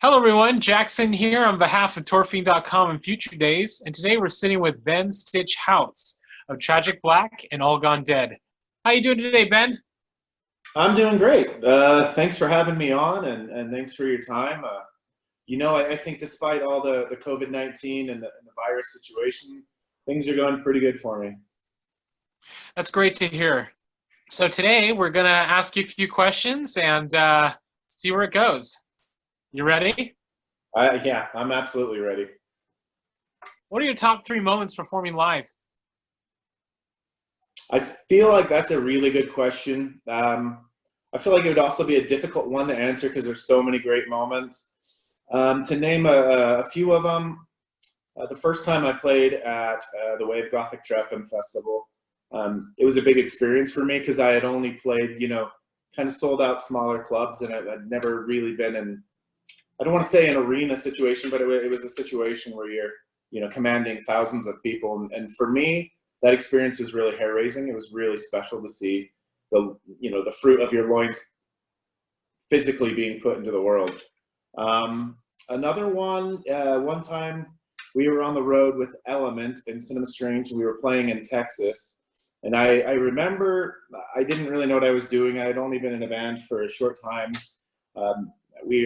Hello, everyone. Jackson here on behalf of Fiend.com and Future Daze, and today we're sitting with Ben Stich Houtz of Tragic Black and All Gone Dead. How you doing today, Ben? I'm doing great. Thanks for having me on, and thanks for your time. I think despite all the COVID-19 and the virus situation, things are going pretty good for me. That's great to hear. So today we're gonna ask you a few questions and see where it goes. You ready? Yeah, I'm absolutely ready. What are your top three moments performing live? I feel like that's a really good question. I feel like it would also be a difficult one to answer because there's so many great moments. To name a few of them, the first time I played at the Wave Gothic Treffen Festival, it was a big experience for me because I had only played, kind of sold out smaller clubs, and I'd never really been in, I don't want to say an arena situation, but it was a situation where you're, commanding thousands of people. And for me, that experience was really hair raising. It was really special to see the fruit of your loins physically being put into the world. Another one time we were on the road with Element in Cinema Strange, and we were playing in Texas. And I remember I didn't really know what I was doing. I had only been in a band for a short time.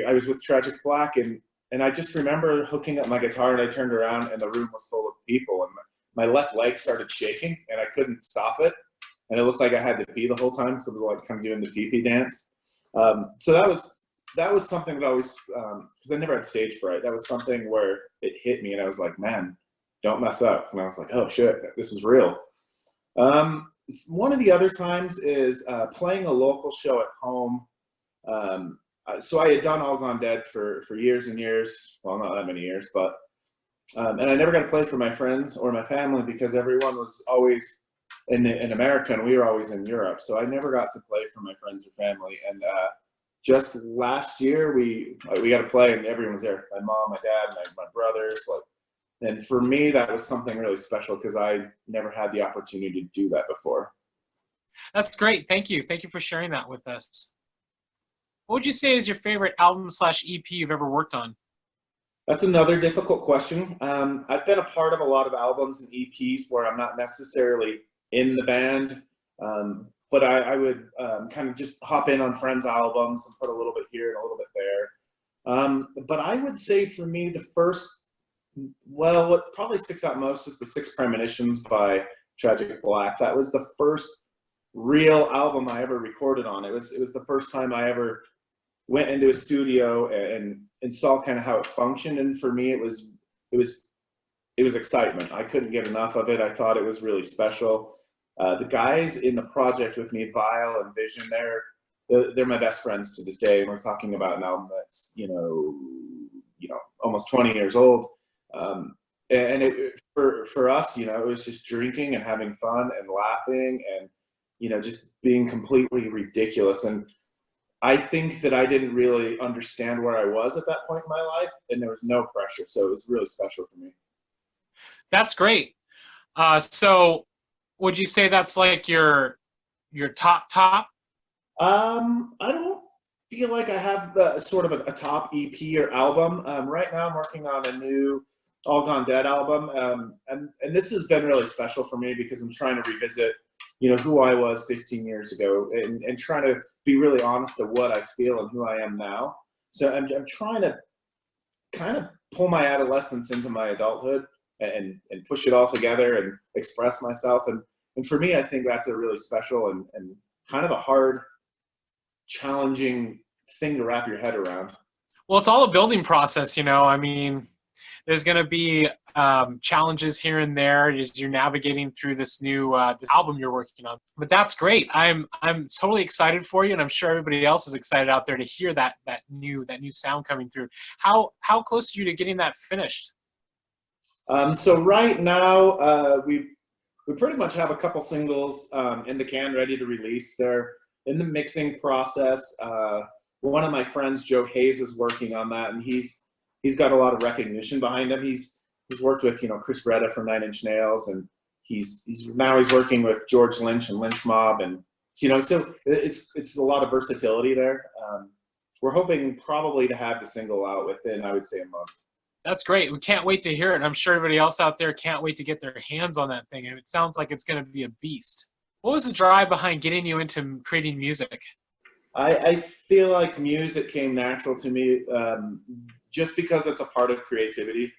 I was with Tragic Black, and I just remember hooking up my guitar, and I turned around and the room was full of people, and my left leg started shaking and I couldn't stop it, and it looked like I had to pee the whole time, so it was like kind of doing the pee-pee dance. So that was something that always, because I never had stage fright, that was something where it hit me and I was like, man, don't mess up. And I was like, oh shit, this is real. One of the other times is playing a local show at home. So I had done All Gone Dead for years and years, well, not that many years, but and I never got to play for my friends or my family because everyone was always in America and we were always in Europe. So I never got to play for my friends or family. And just last year we got to play, and everyone was there. My mom, my dad, my brothers. And for me, that was something really special because I never had the opportunity to do that before. That's great. Thank you. Thank you for sharing that with us. What would you say is your favorite album/EP you've ever worked on? That's another difficult question. I've been a part of a lot of albums and EPs where I'm not necessarily in the band, but I would kind of just hop in on friends' albums and put a little bit here and a little bit there. But I would say for me, the first, well, what probably sticks out most is the Six Premonitions by Tragic Black. That was the first real album I ever recorded on. It was the first time I ever went into a studio and saw kind of how it functioned. And for me, it was excitement. I couldn't get enough of it. I thought it was really special. The guys in the project with me, Vile and Vision, they're my best friends to this day. And we're talking about an album that's, almost 20 years old. For us, it was just drinking and having fun and laughing and, just being completely ridiculous. And I think that I didn't really understand where I was at that point in my life, and there was no pressure. So it was really special for me. That's great. So would you say that's like your top? I don't feel like I have sort of a top EP or album. Right now I'm working on a new All Gone Dead album. And this has been really special for me because I'm trying to revisit, who I was 15 years ago and trying to be really honest of what I feel and who I am now. So I'm trying to kind of pull my adolescence into my adulthood and push it all together and express myself. And for me, I think that's a really special and kind of a hard, challenging thing to wrap your head around. Well, it's all a building process, I mean, there's going to be challenges here and there as you're navigating through this new this album you're working on. But that's great. I'm totally excited for you, and I'm sure everybody else is excited out there to hear that new sound coming through. How close are you to getting that finished? So right now we pretty much have a couple singles in the can ready to release. They're in the mixing process. One of my friends, Joe Hayes, is working on that, and he's got a lot of recognition behind him. He's worked with Chris Retta from Nine Inch Nails, and he's working with George Lynch and Lynch Mob, and so it's a lot of versatility there. we're hoping probably to have the single out within, I would say, a month. That's great. We can't wait to hear it. I'm sure everybody else out there can't wait to get their hands on that thing. And it sounds like it's going to be a beast. What was the drive behind getting you into creating music? I feel like music came natural to me just because it's a part of creativity.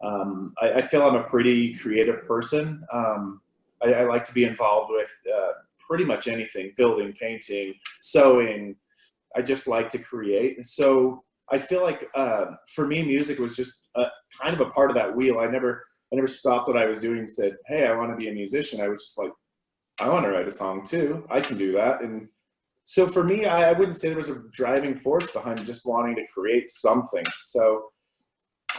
I feel I'm a pretty creative person. I like to be involved with pretty much anything, building, painting, sewing. I just like to create. So I feel like for me, music was just kind of a part of that wheel. I never stopped what I was doing and said, hey, I want to be a musician. I was just like, I want to write a song too. I can do that. And so for me, I wouldn't say there was a driving force behind just wanting to create something. So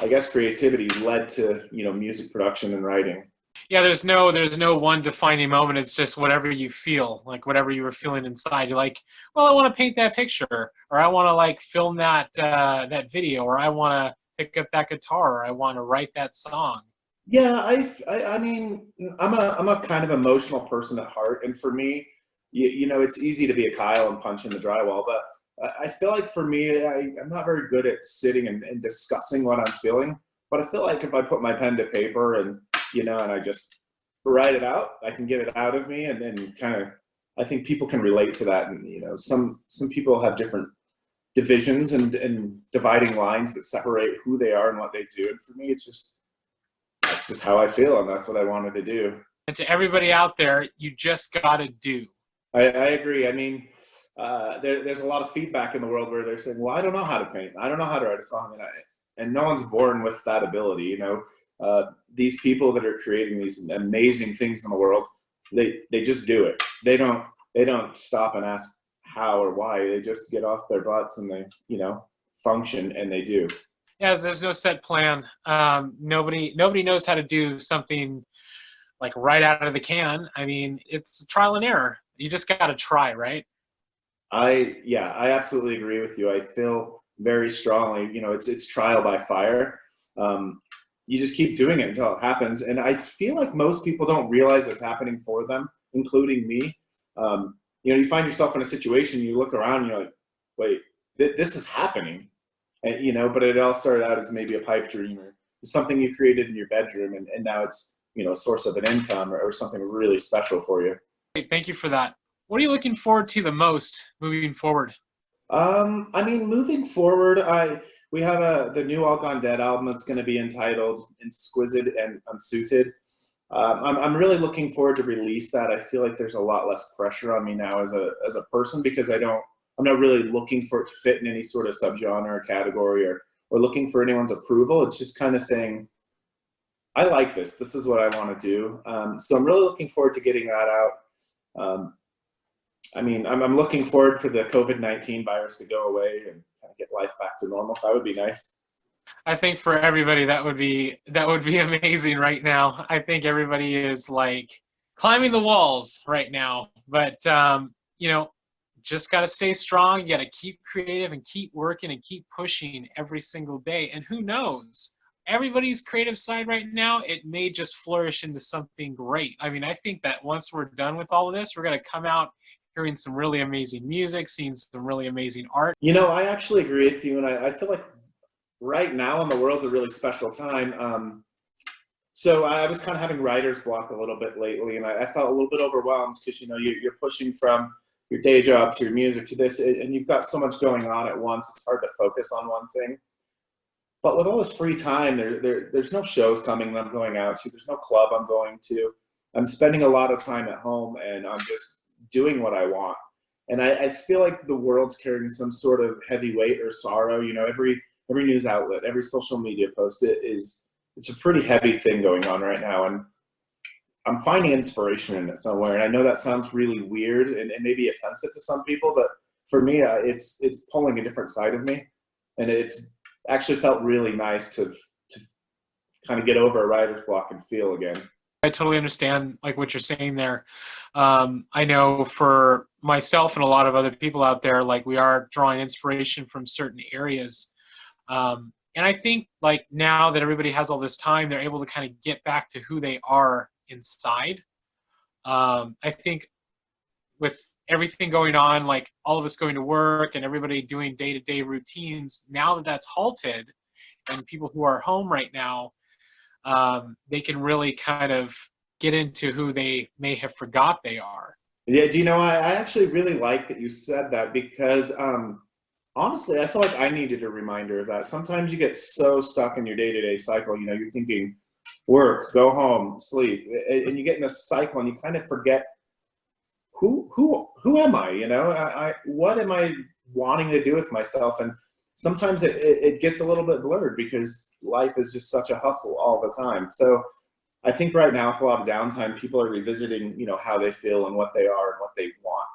I guess creativity led to, music production and writing. Yeah, there's no one defining moment. It's just whatever you feel, like whatever you were feeling inside. You're like, well, I want to paint that picture, or I want to like film that that video, or I want to pick up that guitar, or I want to write that song. Yeah, I mean, I'm a kind of emotional person at heart, and for me, it's easy to be a Kyle and punch in the drywall, but I feel like for me, I'm not very good at sitting and discussing what I'm feeling. But I feel like if I put my pen to paper and and I just write it out, I can get it out of me, and then kind of, I think people can relate to that, and some people have different divisions and dividing lines that separate who they are and what they do, and for me, that's just how I feel, and that's what I wanted to do. And to everybody out there, you just gotta do. I agree. I mean, there's a lot of feedback in the world where they're saying, well, I don't know how to paint. I don't know how to write a song. And no one's born with that ability. These people that are creating these amazing things in the world, they just do it. They don't stop and ask how or why. They just get off their butts and they, function, and they do. Yeah, there's no set plan. Nobody knows how to do something like right out of the can. I mean, it's trial and error. You just got to try, right? I absolutely agree with you. I feel very strongly, it's trial by fire. You just keep doing it until it happens. And I feel like most people don't realize it's happening for them, including me. You find yourself in a situation, you look around and you're like, wait, this is happening. And, but it all started out as maybe a pipe dream or something you created in your bedroom. And now it's, a source of an income or something really special for you. Thank you for that. What are you looking forward to the most moving forward? I mean, moving forward, we have the new All Gone Dead album that's going to be entitled Exquisite and Unsuited. I'm really looking forward to release that. I feel like there's a lot less pressure on me now as a person, because I'm not really looking for it to fit in any sort of subgenre or category or looking for anyone's approval. It's just kind of saying, I like this. This is what I want to do. So I'm really looking forward to getting that out. I mean, I'm looking forward for the COVID-19 virus to go away and kind of get life back to normal. That would be nice. I think for everybody that would be amazing right now. I think everybody is like climbing the walls right now, but just got to stay strong. You got to keep creative and keep working and keep pushing every single day. And who knows? Everybody's creative side right now, it may just flourish into something great. I mean, I think that once we're done with all of this, we're going to come out hearing some really amazing music, seeing some really amazing art. I actually agree with you, and I feel like right now in the world's a really special time. So I was kind of having writer's block a little bit lately, and I felt a little bit overwhelmed because, you're pushing from your day job to your music to this, and you've got so much going on at once, it's hard to focus on one thing. But with all this free time, there's no shows coming that I'm going out to. There's no club I'm going to. I'm spending a lot of time at home, and I'm just doing what I want. And I feel like the world's carrying some sort of heavy weight or sorrow. Every news outlet, every social media post, it's a pretty heavy thing going on right now. And I'm finding inspiration in it somewhere. And I know that sounds really weird and maybe offensive to some people, but for me, it's pulling a different side of me. And it's actually felt really nice to kind of get over a writer's block and feel again. I totally understand like what you're saying there. I know for myself and a lot of other people out there, like we are drawing inspiration from certain areas. And I think like now that everybody has all this time, they're able to kind of get back to who they are inside. I think with everything going on, like all of us going to work and everybody doing day-to-day routines, now that that's halted and people who are home right now, they can really kind of get into who they may have forgot they are. Yeah, do you know, I actually really like that you said that because honestly, I feel like I needed a reminder of that. Sometimes you get so stuck in your day-to-day cycle, you know, you're thinking work, go home, sleep, and you get in a cycle and you kind of forget who am I, you know, what am I wanting to do with myself? And sometimes it gets a little bit blurred because life is just such a hustle all the time. So I think right now, with a lot of downtime, people are revisiting, you know, how they feel and what they are and what they want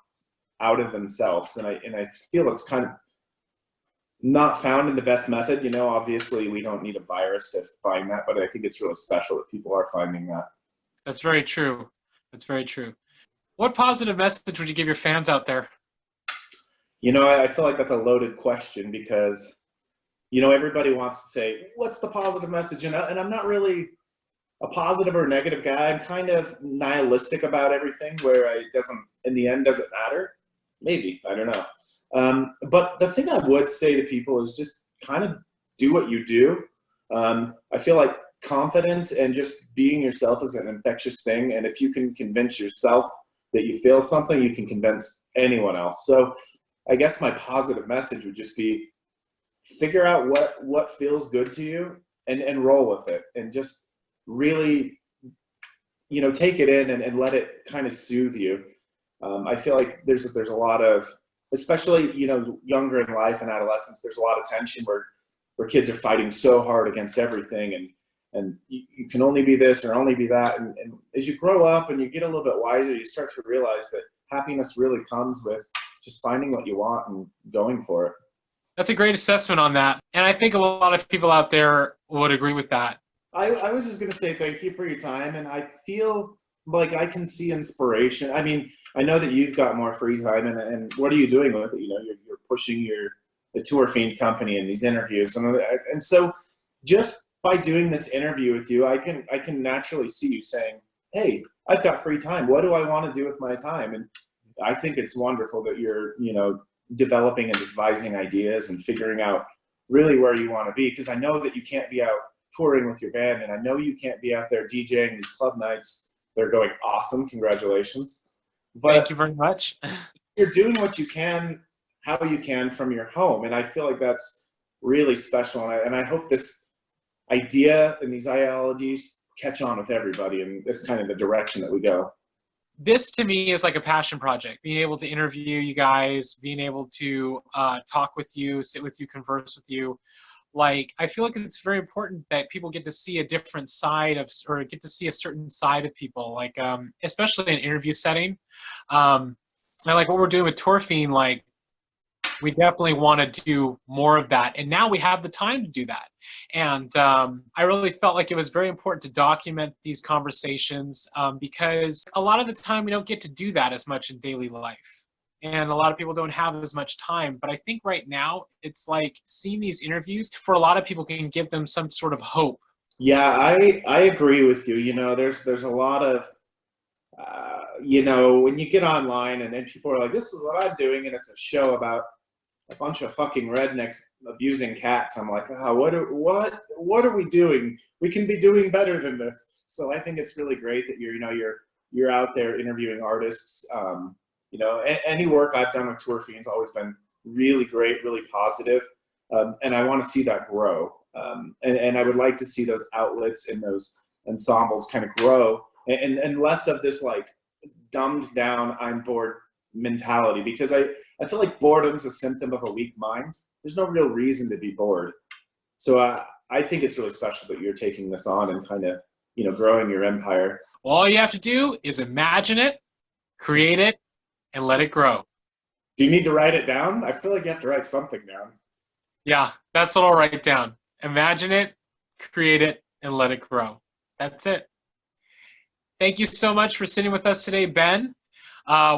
out of themselves. And I feel it's kind of not found in the best method. You know, obviously we don't need a virus to find that, but I think it's really special that people are finding that. That's very true. That's very true. What positive message would you give your fans out there? You know, I feel like that's a loaded question because, you know, everybody wants to say, what's the positive message? And I'm not really a positive or negative guy. I'm kind of nihilistic about everything where in the end, does it matter? Maybe, I don't know. But the thing I would say to people is just kind of do what you do. I feel like confidence and just being yourself is an infectious thing. And if you can convince yourself that you feel something, you can convince anyone else. So I guess my positive message would just be figure out what feels good to you and roll with it and just really, you know, take it in and let it kind of soothe you. I feel like there's a lot of, especially, you know, younger in life and adolescence, there's a lot of tension where kids are fighting so hard against everything and you can only be this or only be that. And as you grow up and you get a little bit wiser, you start to realize that happiness really comes with just finding what you want and going for it. That's a great assessment on that. And I think a lot of people out there would agree with that. I was just going to say thank you for your time. And I feel like I can see inspiration. I mean, I know that you've got more free time and what are you doing with it? You know, you're pushing the Tour Fiend company in these interviews. And so just by doing this interview with you, I can naturally see you saying, hey, I've got free time. What do I want to do with my time? And I think it's wonderful that you're, you know, developing and devising ideas and figuring out really where you want to be. Because I know that you can't be out touring with your band, and I know you can't be out there DJing these club nights. They're going awesome. Congratulations. But thank you very much. You're doing what you can, how you can from your home. And I feel like that's really special. And I hope this idea and these ideologies catch on with everybody. And it's kind of the direction that we go. This to me is like a passion project, being able to interview you guys, being able to talk with you, sit with you, converse with you. Like, I feel like it's very important that people get to see a different side of, or get to see a certain side of people, like, especially in an interview setting. And like what we're doing with Tour Fiend, like, we definitely want to do more of that. And now we have the time to do that. And I really felt like it was very important to document these conversations because a lot of the time we don't get to do that as much in daily life. And a lot of people don't have as much time. But I think right now it's like seeing these interviews for a lot of people can give them some sort of hope. Yeah, I agree with you. You know, there's a lot of, you know, when you get online and then people are like, this is what I'm doing, and it's a show about a bunch of fucking rednecks abusing cats. I'm like, oh, what are we doing? We can be doing better than this. So I think it's really great that you're out there interviewing artists. You know, any work I've done with Tour Fiend's always been really great, really positive, and I want to see that grow. And I would like to see those outlets and those ensembles kind of grow, and less of this like dumbed down, I'm bored mentality, because I feel like boredom's a symptom of a weak mind. There's no real reason to be bored. So I think it's really special that you're taking this on and kind of, you know, growing your empire. All you have to do is imagine it, create it, and let it grow. Do you need to write it down? I feel like you have to write something down. Yeah, that's what I'll write down. Imagine it, create it, and let it grow. That's it. Thank you so much for sitting with us today, Ben.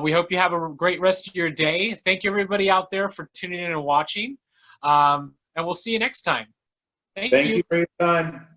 We hope you have a great rest of your day. Thank you, everybody out there, for tuning in and watching. And we'll see you next time. Thank you for your time.